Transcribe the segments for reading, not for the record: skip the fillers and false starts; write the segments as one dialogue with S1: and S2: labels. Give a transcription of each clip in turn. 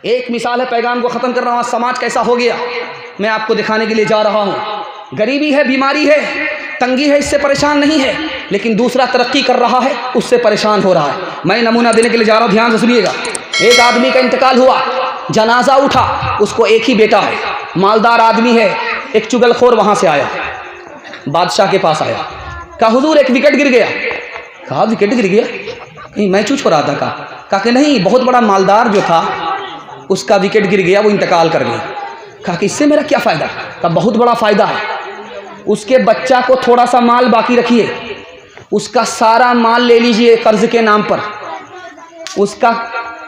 S1: ایک مثال ہے، پیغام کو ختم کر رہا ہوں، سماج کیسا ہو گیا میں آپ کو دکھانے کے لیے جا رہا ہوں۔ غریبی ہے، بیماری ہے، تنگی ہے، اس سے پریشان نہیں ہے، لیکن دوسرا ترقی کر رہا ہے، اس سے پریشان ہو رہا ہے۔ میں نمونہ دینے کے لیے جا رہا ہوں، دھیان سے سنیے گا۔ ایک آدمی کا انتقال ہوا، جنازہ اٹھا، اس کو ایک ہی بیٹا ہے، مالدار آدمی ہے۔ ایک چگل خور وہاں سے آیا، بادشاہ کے پاس آیا، کہا حضور ایک وکٹ گر گیا۔ کہا وکٹ گر گیا؟ نہیں، میں چوچ ہو رہا تھا۔ کہا کہ نہیں، بہت بڑا مالدار جو تھا اس کا وکٹ گر گیا، وہ انتقال کر گیا۔ کہا کہ اس سے میرا کیا فائدہ؟ کہا بہت بڑا فائدہ ہے، اس کے بچہ کو تھوڑا سا مال باقی رکھیے، اس کا سارا مال لے لیجئے قرض کے نام پر، اس کا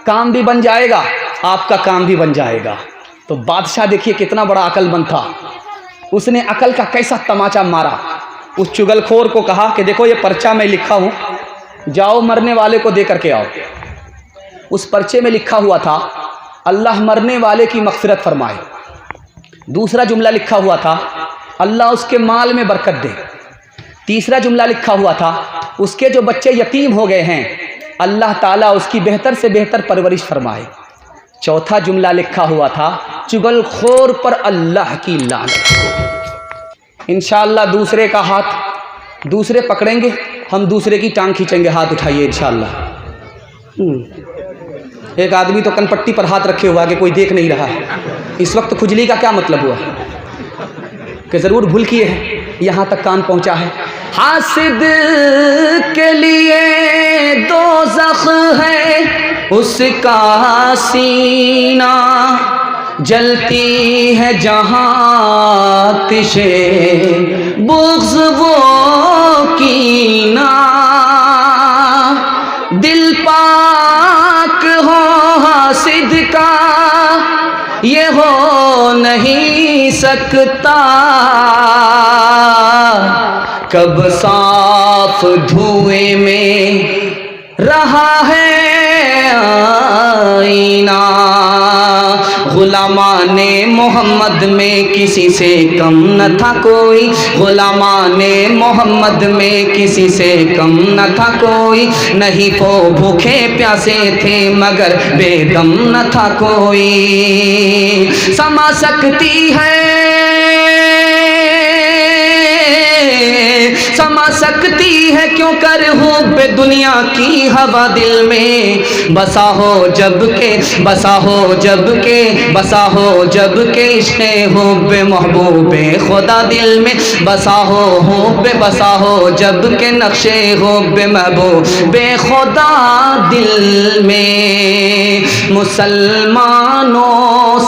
S1: کام بھی بن جائے گا، آپ کا کام بھی بن جائے گا۔ تو بادشاہ دیکھیے کتنا بڑا عقل مند تھا، اس نے عقل کا کیسا تماچا مارا۔ اس چگل خور کو کہا کہ دیکھو یہ پرچہ میں لکھا ہوں، جاؤ مرنے والے کو دے کر کے آؤ۔ اس پرچے میں لکھا ہوا تھا اللہ مرنے والے کی مغفرت فرمائے۔ دوسرا جملہ لکھا ہوا تھا اللہ اس کے مال میں برکت دے۔ تیسرا جملہ لکھا ہوا تھا اس کے جو بچے یتیم ہو گئے ہیں اللہ تعالیٰ اس کی بہتر سے بہتر پرورش فرمائے۔ چوتھا جملہ لکھا ہوا تھا چگل خور پر اللہ کی لعنت۔ انشاءاللہ دوسرے کا ہاتھ دوسرے پکڑیں گے، ہم دوسرے کی ٹانگ کھینچیں گے۔ ہاتھ اٹھائیے انشاءاللہ۔ ایک آدمی تو کن پٹی پر ہاتھ رکھے ہوا کہ کوئی دیکھ نہیں رہا ہے۔ اس وقت کھجلی کا کیا مطلب ہوا کہ ضرور بھول کیے ہیں، یہاں تک کان پہنچا ہے۔ حاسد کے لیے دوزخ ہے اس کا سینہ، جلتی ہے جہاں آتش بغض و کینہ، دل پاک ہو حاسد کا یہ ہو نہیں سکتا، کب صاف دھوئے میں رہا ہے آئینہ، غلامان محمد میں کسی سے کم نہ تھا کوئی، غلامان محمد میں کسی سے کم نہ تھا کوئی، نہیں وہ بھوکے پیاسے تھے مگر بے دم نہ تھا کوئی، سما سکتی ہے سما سکتی ہے کیوں کر حب دنیا کی ہوا دل میں، بسا ہو جب کہ بسا ہو جب کہ بسا ہو جب کہ عشق حب محبوب خدا دل میں، بسا ہو حب بسا ہو جب کہ نقش حب محبوب خدا دل میں، مسلمانوں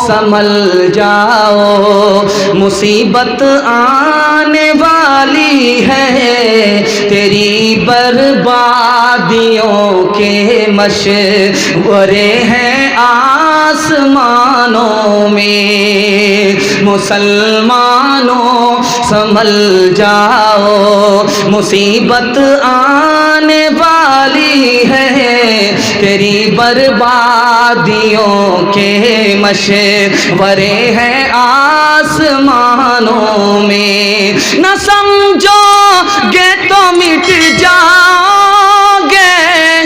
S1: سنبھل جاؤ مصیبت آنے والی ہے، تیری بربادیوں کے مشورے ہیں آسمانوں میں، مسلمانوں سنبھل جاؤ مصیبت آنے والی ہے، تیری بربادیوں کے مشورے ہیں آسمانوں میں، نہ سمجھو گے تو مٹ جاؤ گے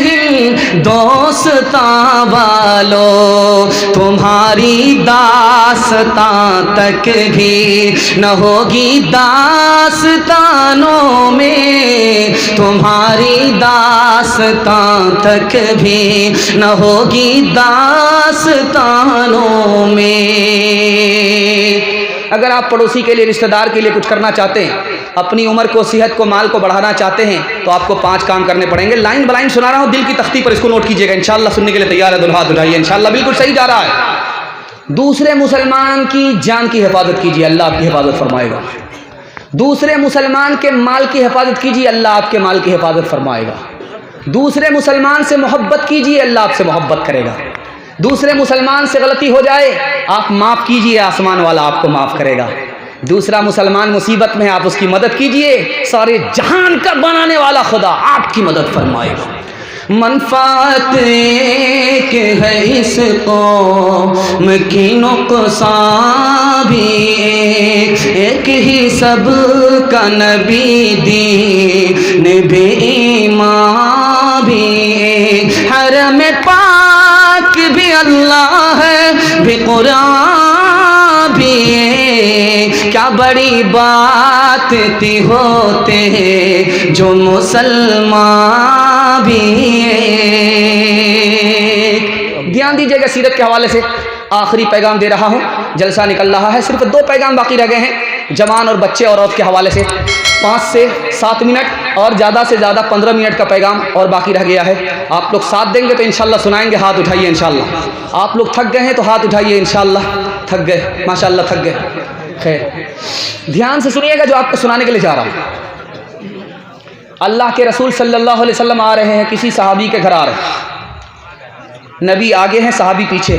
S1: ہندوستان والو، تمہاری داستان تک بھی نہ ہوگی داستانوں میں، تمہاری داستان تک بھی نہ ہوگی داستانوں میں۔ اگر آپ پڑوسی کے لیے رشتہ دار کے لیے کچھ کرنا چاہتے ہیں، اپنی عمر کو صحت کو مال کو بڑھانا چاہتے ہیں تو آپ کو 5 کام کرنے پڑیں گے۔ لائن بلائن سنا رہا ہوں، دل کی تختی پر اس کو نوٹ کیجئے گا، انشاءاللہ سننے کے لیے تیار ہے، دلہا دلہائیے انشاءاللہ بالکل صحیح جا رہا ہے۔ دوسرے مسلمان کی جان کی حفاظت کیجئے، اللہ آپ کی حفاظت فرمائے گا۔ دوسرے مسلمان کے مال کی حفاظت کیجئے، اللہ آپ کے مال کی حفاظت فرمائے گا۔ دوسرے مسلمان سے محبت کیجئے، اللہ آپ سے محبت کرے گا۔ دوسرے مسلمان سے غلطی ہو جائے آپ معاف کیجئے، آسمان والا آپ کو معاف کرے گا۔ دوسرا مسلمان مصیبت میں آپ اس کی مدد کیجئے، سارے جہان کا بنانے والا خدا آپ کی مدد فرمائے گا۔ منفعت ایک ہے اس قوم کی نقصان بھی ایک ہی، سب کا نبی دین بھی ایمان بھی ایک، حرم پاک بھی اللہ ہے قرآن بھی کیا بڑی بات تھی ہوتے ہیں جو مسلمان بھی۔ دھیان دیجیے گا سیرت کے حوالے سے آخری پیغام دے رہا ہوں، جلسہ نکل رہا ہے، صرف 2 پیغام باقی رہ گئے ہیں جوان اور بچے اور عورت کے حوالے سے، 5 سے 7 منٹ اور زیادہ سے زیادہ 15 منٹ کا پیغام اور باقی رہ گیا ہے۔ آپ لوگ ساتھ دیں گے تو انشاءاللہ سنائیں گے، ہاتھ اٹھائیے انشاءاللہ۔ آپ لوگ تھک گئے ہیں تو ہاتھ اٹھائیے انشاءاللہ، تھک گئے ماشاءاللہ تھک گئے۔ خیر دھیان سے سنیے گا جو آپ کو سنانے کے لیے جا رہا ہوں۔ اللہ کے رسول صلی اللہ علیہ وسلم آ رہے ہیں، کسی صحابی کے گھر آ رہے ہیں، نبی آگے ہیں صحابی پیچھے۔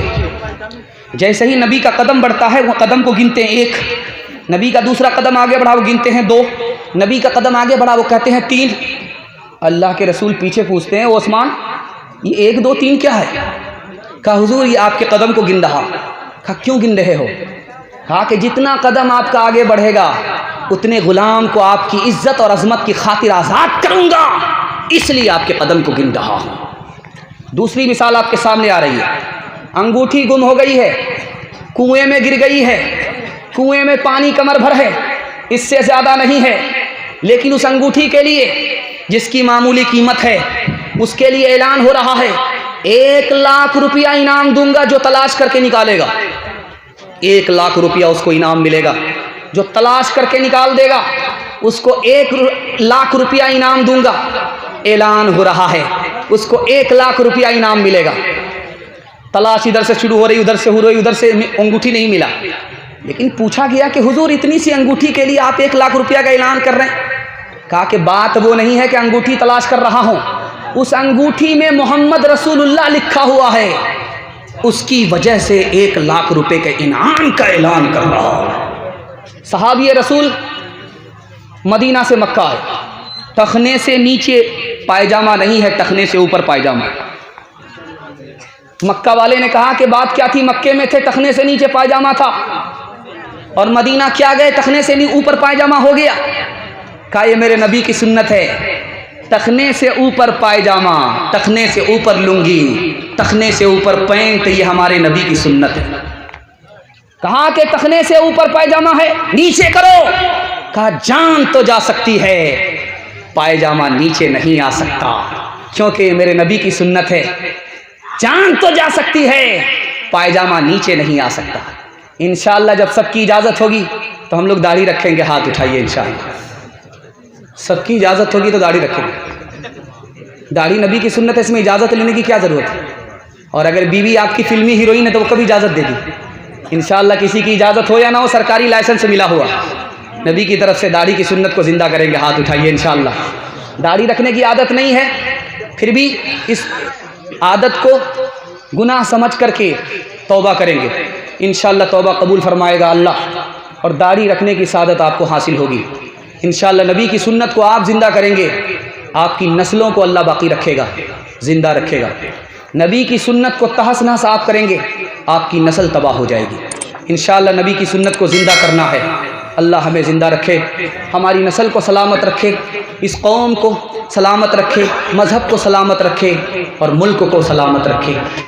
S1: جیسے ہی نبی کا قدم بڑھتا ہے وہ قدم کو گنتے ہیں 1، نبی کا دوسرا قدم آگے بڑھا وہ گنتے ہیں 2، نبی کا قدم آگے بڑھا وہ کہتے ہیں 3۔ اللہ کے رسول پیچھے پوچھتے ہیں، او عثمان یہ 1 2 3 کیا ہے؟ کہا حضور یہ آپ کے قدم کو گن رہا۔ کہا کیوں گن رہے ہو؟ کہا کہ جتنا قدم آپ کا آگے بڑھے گا اتنے غلام کو آپ کی عزت اور عظمت کی خاطر آزاد کروں گا، اس لیے آپ کے قدم کو گن رہا ہوں۔ دوسری مثال آپ کے سامنے آ رہی ہے، انگوٹھی گم ہو گئی ہے، کنویں میں گر گئی ہے، کنویں میں پانی کمر بھر ہے، اس سے زیادہ نہیں ہے، لیکن اس انگوٹھی کے لیے جس کی معمولی قیمت ہے اس کے لیے اعلان ہو رہا ہے 1 لاکھ روپیہ انعام دوں گا جو تلاش کر کے نکالے گا۔ 1 لاکھ روپیہ اس کو انعام ملے گا، جو تلاش کر کے نکال دے گا اس کو 1 لاکھ روپیہ انعام دوں گا۔ اعلان ہو رہا ہے اس کو 1 لاکھ روپیہ انعام ملے گا۔ تلاش ادھر سے شروع ہو رہی، ادھر سے ہو رہی، ادھر سے انگوٹھی نہیں ملا، لیکن پوچھا گیا کہ حضور اتنی سی انگوٹھی کے لیے آپ 1 لاکھ روپیہ کا اعلان کر رہے ہیں؟ کہا کہ بات وہ نہیں ہے کہ انگوٹھی تلاش کر رہا ہوں، اس انگوٹھی میں محمد رسول اللہ لکھا ہوا ہے، اس کی وجہ سے 1 لاکھ روپے کے انعام کا اعلان کر رہا ہوں۔ صحابی رسول مدینہ سے مکہ آئے، ٹخنے سے نیچے پائجامہ نہیں ہے، ٹخنے سے اوپر پائجامہ۔ مکہ والے نے کہا کہ بات کیا تھی؟ مکے میں تھے ٹخنے سے نیچے پائجامہ تھا، اور مدینہ کیا گئے ٹخنے سے اوپر پائجامہ ہو گیا؟ کہا یہ میرے نبی کی سنت ہے، ٹخنے سے اوپر پائجامہ، ٹخنے سے اوپر لنگی، ٹخنے سے اوپر پینٹ، یہ ہمارے نبی کی سنت ہے۔ کہا کہ ٹخنے سے اوپر پائجامہ ہے، نیچے کرو۔ کہا جان تو جا سکتی ہے، پائجامہ نیچے نہیں آ سکتا، کیونکہ یہ میرے نبی کی سنت ہے۔ جان تو جا سکتی ہے، پائجامہ نیچے نہیں آ سکتا۔ انشاءاللہ جب سب کی اجازت ہوگی تو ہم لوگ داڑھی رکھیں گے، ہاتھ اٹھائیے انشاءاللہ۔ سب کی اجازت ہوگی تو داڑھی رکھیں گے، داڑھی نبی کی سنت ہے، اس میں اجازت لینے کی کیا ضرورت ہے؟ اور اگر بیوی آپ کی فلمی ہیروئن ہے تو وہ کبھی اجازت دے گی؟ انشاءاللہ کسی کی اجازت ہو یا نہ ہو، سرکاری لائسنس سے ملا ہوا نبی کی طرف سے داڑھی کی سنت کو زندہ کریں گے، ہاتھ اٹھائیے انشاءاللہ۔ داڑھی رکھنے کی عادت نہیں ہے، پھر بھی اس عادت کو گناہ سمجھ کر کے توبہ کریں گے، انشاءاللہ توبہ قبول فرمائے گا اللہ، اور داڑھی رکھنے کی سعادت آپ کو حاصل ہوگی انشاءاللہ۔ نبی کی سنت کو آپ زندہ کریں گے، آپ کی نسلوں کو اللہ باقی رکھے گا، زندہ رکھے گا۔ نبی کی سنت کو تہس نہس آپ کریں گے، آپ کی نسل تباہ ہو جائے گی۔ انشاءاللہ نبی کی سنت کو زندہ کرنا ہے، اللہ ہمیں زندہ رکھے، ہماری نسل کو سلامت رکھے، اس قوم کو سلامت رکھے، مذہب کو سلامت رکھے، اور ملک کو سلامت رکھے۔